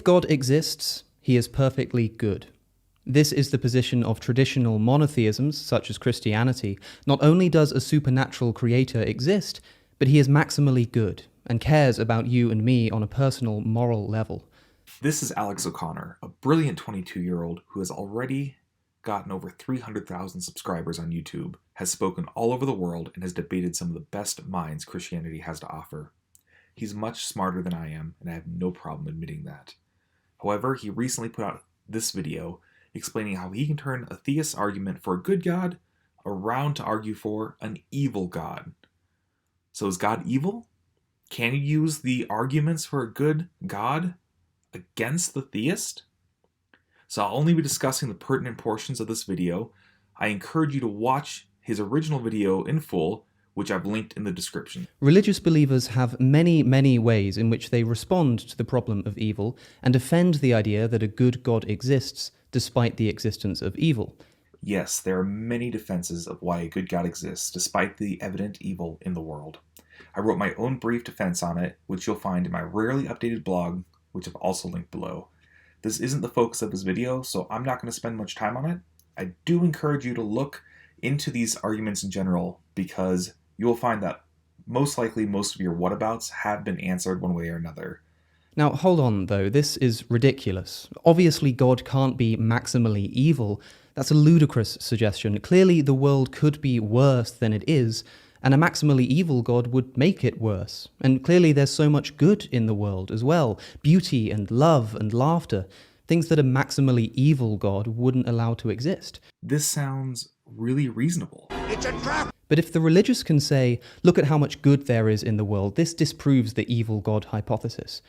God exists, he is perfectly good. This is the position of traditional monotheisms, such as Christianity. Not only does a supernatural creator exist, but he is maximally good and cares about you and me on a personal, moral level. This is Alex O'Connor, a brilliant 22-year-old who has already gotten over 300,000 subscribers on YouTube, has spoken all over the world, and has debated some of the best minds Christianity has to offer. He's much smarter than I am, and I have no problem admitting that. However, he recently put out this video explaining how he can turn a theist's argument for a good God around to argue for an evil God. So is God evil? Can you use the arguments for a good God against the theist? So I'll only be discussing the pertinent portions of this video. I encourage you to watch his original video in full, which I've linked in the description. Religious believers have many ways in which they respond to the problem of evil and defend the idea that a good God exists despite the existence of evil. Yes, there are many defenses of why a good God exists despite the evident evil in the world. I wrote my own brief defense on it, which you'll find in my rarely updated blog, which I've also linked below. This isn't the focus of this video, so I'm not going to spend much time on it. I do encourage you to look into these arguments in general, because you will find that most likely most of your whatabouts have been answered one way or another. Now, hold on, though. This is ridiculous. Obviously, God can't be maximally evil. That's a ludicrous suggestion. Clearly, the world could be worse than it is, and a maximally evil God would make it worse. And clearly, there's so much good in the world as well. Beauty and love and laughter. Things that a maximally evil God wouldn't allow to exist. This sounds really reasonable. It's a trap! But if the religious can say, look at how much good there is in the world, this disproves the evil God hypothesis.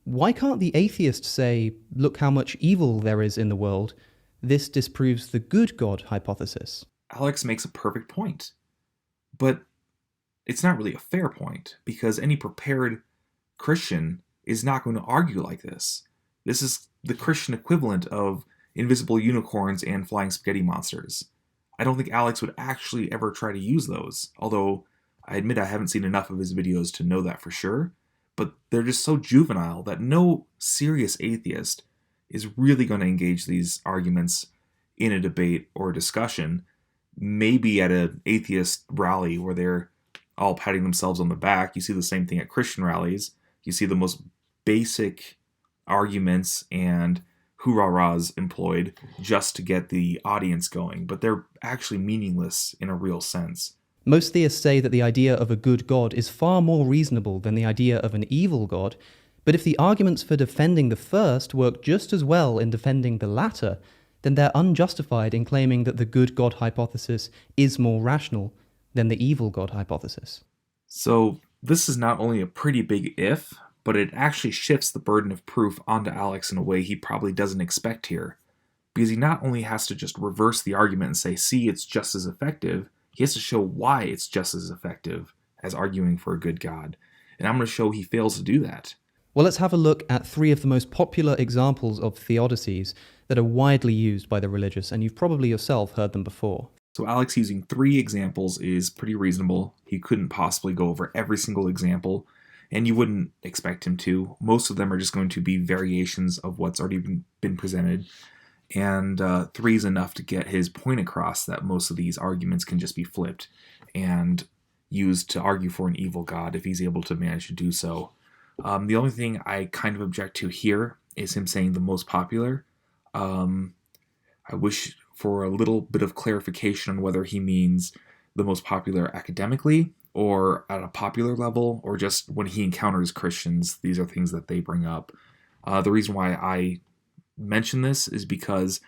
Why can't the atheist say, look how much evil there is in the world, this disproves the good God hypothesis? Alex makes a perfect point. But it's not really a fair point, because any prepared Christian is not going to argue like this. This is the Christian equivalent of invisible unicorns and flying spaghetti monsters. I don't think Alex would actually ever try to use those, although I admit I haven't seen enough of his videos to know that for sure, but they're just so juvenile that no serious atheist is really going to engage these arguments in a debate or a discussion, maybe at an atheist rally where they're all patting themselves on the back. You see the same thing at Christian rallies. You see the most basic arguments and hoorah-rahs employed just to get the audience going, but they're actually meaningless in a real sense. Most theists say that the idea of a good God is far more reasonable than the idea of an evil God, but if the arguments for defending the first work just as well in defending the latter, then they're unjustified in claiming that the good God hypothesis is more rational than the evil God hypothesis. So this is not only a pretty big if, but it actually shifts the burden of proof onto Alex in a way he probably doesn't expect here. Because he not only has to just reverse the argument and say, see, it's just as effective, he has to show why it's just as effective as arguing for a good God. And I'm going to show he fails to do that. Well, let's have a look at three of the most popular examples of theodicies that are widely used by the religious, and you've probably yourself heard them before. So Alex using 3 examples is pretty reasonable. He couldn't possibly go over every single example, and you wouldn't expect him to. Most of them are just going to be variations of what's already been presented, and 3 is enough to get his point across that most of these arguments can just be flipped and used to argue for an evil God if he's able to manage to do so. The only thing I kind of object to here is him saying the most popular. I wish for a little bit of clarification on whether he means the most popular academically or at a popular level, or just when he encounters Christians, these are things that they bring up. The reason why I mention this is because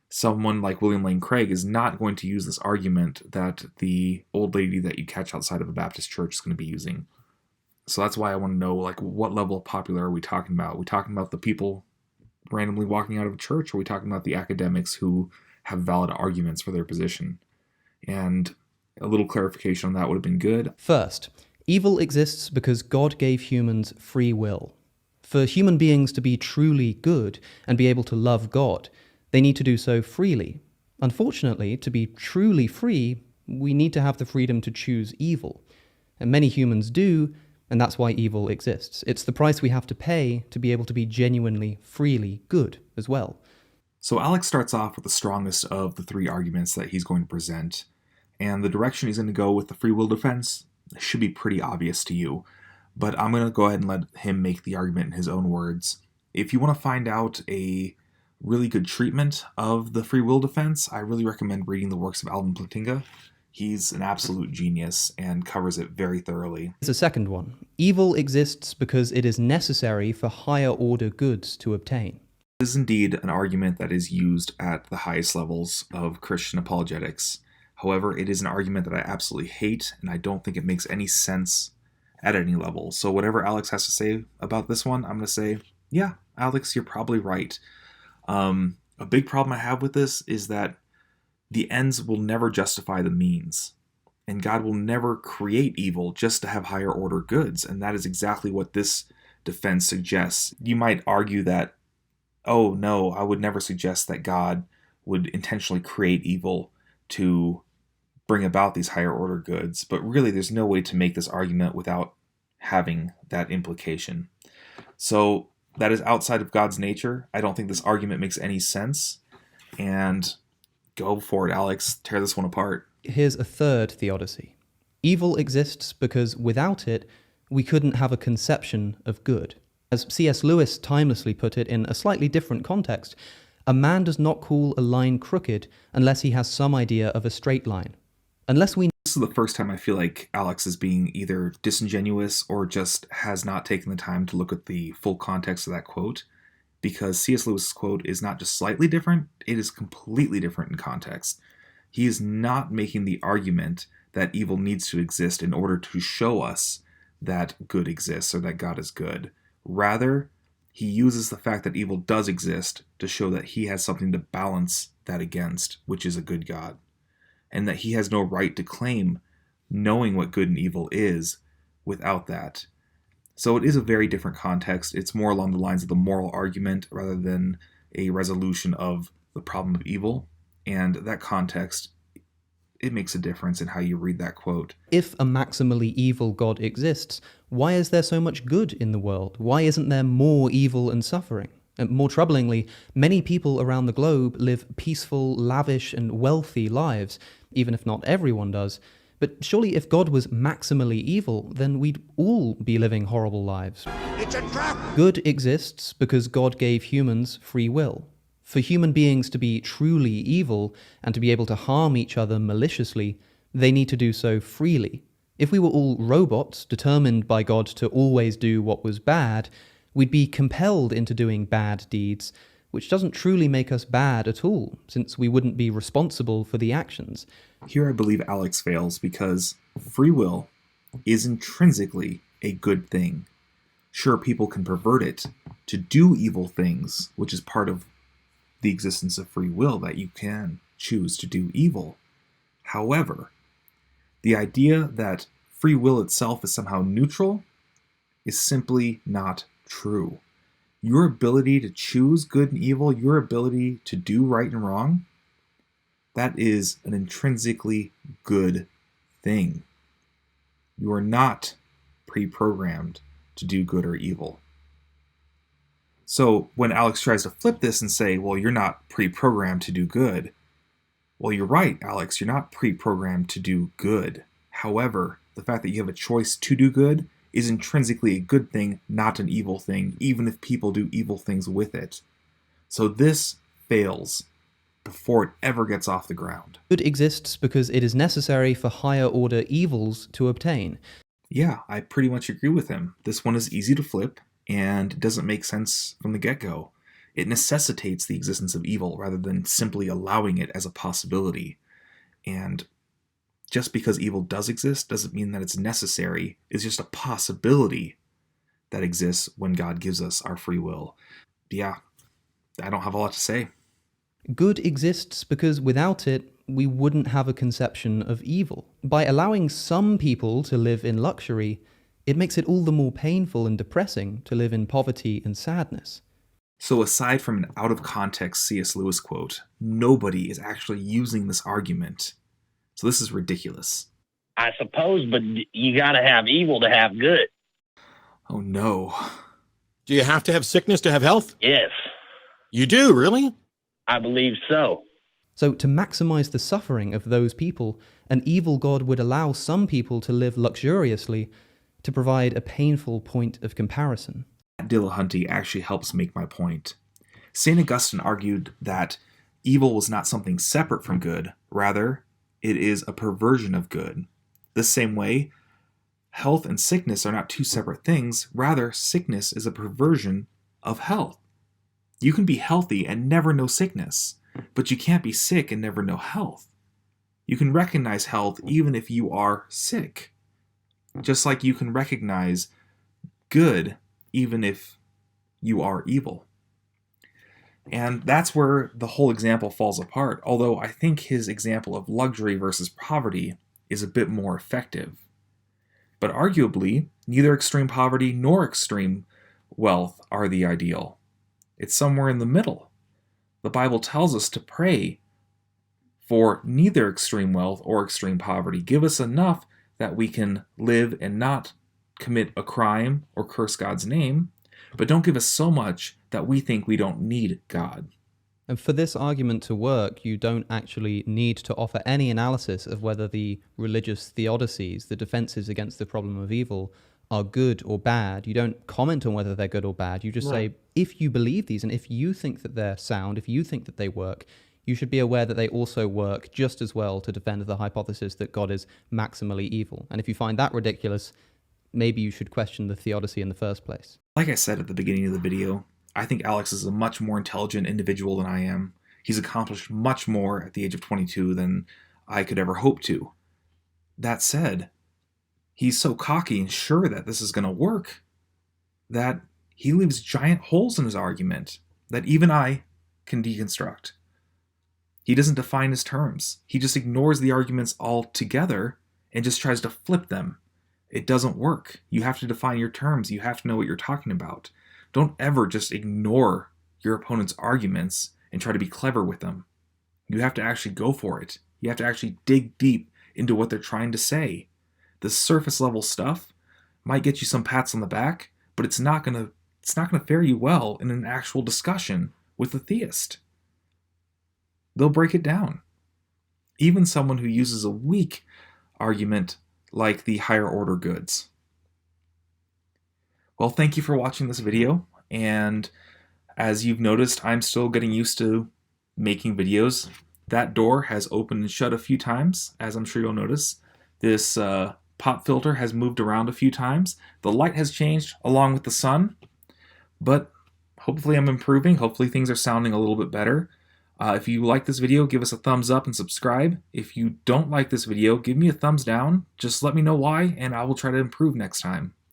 someone like William Lane Craig is not going to use this argument that the old lady that you catch outside of a Baptist church is going to be using. So that's why I want to know, like, what level of popular are we talking about? Are we talking about the people randomly walking out of a church, or are we talking about the academics who have valid arguments for their position? And a little clarification on that would have been good. First, evil exists because God gave humans free will. For human beings to be truly good and be able to love God, they need to do so freely. Unfortunately, to be truly free, we need to have the freedom to choose evil. And many humans do, And that's why evil exists. It's the price we have to pay to be able to be genuinely, freely good as well. So Alex starts off with the strongest of the three arguments that he's going to present, and the direction he's going to go with the free will defense should be pretty obvious to you, but I'm going to go ahead and let him make the argument in his own words. If you want to find out a really good treatment of the free will defense, I really recommend reading the works of Alvin Plantinga. He's an absolute genius and covers it very thoroughly. Here's a second one. Evil exists because it is necessary for higher order goods to obtain. This is indeed an argument that is used at the highest levels of Christian apologetics. However, it is an argument that I absolutely hate, and I don't think it makes any sense at any level. So whatever Alex has to say about this one, I'm going to say, yeah, Alex, you're probably right. A big problem I have with this is that the ends will never justify the means. And God will never create evil just to have higher order goods. And that is exactly what this defense suggests. You might argue that, oh no, I would never suggest that God would intentionally create evil to bring about these higher order goods. But really, there's no way to make this argument without having that implication. So that is outside of God's nature. I don't think this argument makes any sense. And go for it, Alex. Tear this one apart. Here's a third theodicy. Evil exists because without it, we couldn't have a conception of good. As C.S. Lewis timelessly put it in a slightly different context, a man does not call a line crooked unless he has some idea of a straight line. This is the first time I feel like Alex is being either disingenuous or just has not taken the time to look at the full context of that quote, because C.S. Lewis's quote is not just slightly different, it is completely different in context. He is not making the argument that evil needs to exist in order to show us that good exists or that God is good. Rather, he uses the fact that evil does exist to show that he has something to balance that against, which is a good God, and that he has no right to claim knowing what good and evil is without that. So it is a very different context. It's more along the lines of the moral argument rather than a resolution of the problem of evil. And that context, it makes a difference in how you read that quote. If a maximally evil God exists, why is there so much good in the world? Why isn't there more evil and suffering? And more troublingly, many people around the globe live peaceful, lavish, and wealthy lives, even if not everyone does. But surely if God was maximally evil, then we'd all be living horrible lives. It's a trap! Good exists because God gave humans free will. For human beings to be truly evil and to be able to harm each other maliciously, they need to do so freely. If we were all robots, determined by God to always do what was bad, we'd be compelled into doing bad deeds, which doesn't truly make us bad at all, since we wouldn't be responsible for the actions. Here I believe Alex fails because free will is intrinsically a good thing. Sure, people can pervert it to do evil things, which is part of the existence of free will, that you can choose to do evil. However, the idea that free will itself is somehow neutral is simply not true. Your ability to choose good and evil, your ability to do right and wrong, that is an intrinsically good thing. You are not pre-programmed to do good or evil. So when Alex tries to flip this and say, well, you're not pre-programmed to do good, well, you're right, Alex, you're not pre-programmed to do good. However, the fact that you have a choice to do good is intrinsically a good thing, not an evil thing, even if people do evil things with it. So this fails before it ever gets off the ground. Good exists because it is necessary for higher order evils to obtain. Yeah, I pretty much agree with him. This one is easy to flip and doesn't make sense from the get-go. It necessitates the existence of evil rather than simply allowing it as a possibility. And just because evil does exist doesn't mean that it's necessary. It's just a possibility that exists when God gives us our free will. Yeah, I don't have a lot to say. Good exists because without it, we wouldn't have a conception of evil. By allowing some people to live in luxury, it makes it all the more painful and depressing to live in poverty and sadness. So aside from an out-of-context C.S. Lewis quote, nobody is actually using this argument. So this is ridiculous. I suppose, but you got to have evil to have good. Oh no. Do you have to have sickness to have health? Yes, You do, really? I believe so. So, to maximize the suffering of those people, an evil God would allow some people to live luxuriously to provide a painful point of comparison. Dillahunty actually helps make my point. St. Augustine argued that evil was not something separate from good, rather, it is a perversion of good. The same way, health and sickness are not two separate things, rather, sickness is a perversion of health. You can be healthy and never know sickness, but you can't be sick and never know health. You can recognize health even if you are sick, just like you can recognize good even if you are evil. And that's where the whole example falls apart, although I think his example of luxury versus poverty is a bit more effective. But arguably, neither extreme poverty nor extreme wealth are the ideal. It's somewhere in the middle. The Bible tells us to pray for neither extreme wealth or extreme poverty. Give us enough that we can live and not commit a crime or curse God's name, but don't give us so much that we think we don't need God. And for this argument to work, you don't actually need to offer any analysis of whether the religious theodicies, the defenses against the problem of evil, are good or bad. You don't comment on whether they're good or bad. You just say, if you believe these and if you think that they're sound, if you think that they work, you should be aware that they also work just as well to defend the hypothesis that God is maximally evil. And if you find that ridiculous, maybe you should question the theodicy in the first place. Like I said at the beginning of the video, I think Alex is a much more intelligent individual than I am. He's accomplished much more at the age of 22 than I could ever hope to. That said, he's so cocky and sure that this is going to work that he leaves giant holes in his argument that even I can deconstruct. He doesn't define his terms. He just ignores the arguments altogether and just tries to flip them. It doesn't work. You have to define your terms. You have to know what you're talking about. Don't ever just ignore your opponent's arguments and try to be clever with them. You have to actually go for it. You have to actually dig deep into what they're trying to say. The surface level stuff might get you some pats on the back, but it's not gonna fare you well in an actual discussion with a theist. They'll break it down. Even someone who uses a weak argument like the higher order goods. Well, thank you for watching this video, and as you've noticed, I'm still getting used to making videos. That door has opened and shut a few times, as I'm sure you'll notice. This pop filter has moved around a few times. The light has changed along with the sun, but hopefully I'm improving. Hopefully things are sounding a little bit better. If you like this video, give us a thumbs up and subscribe. If you don't like this video, give me a thumbs down. Just let me know why, and I will try to improve next time.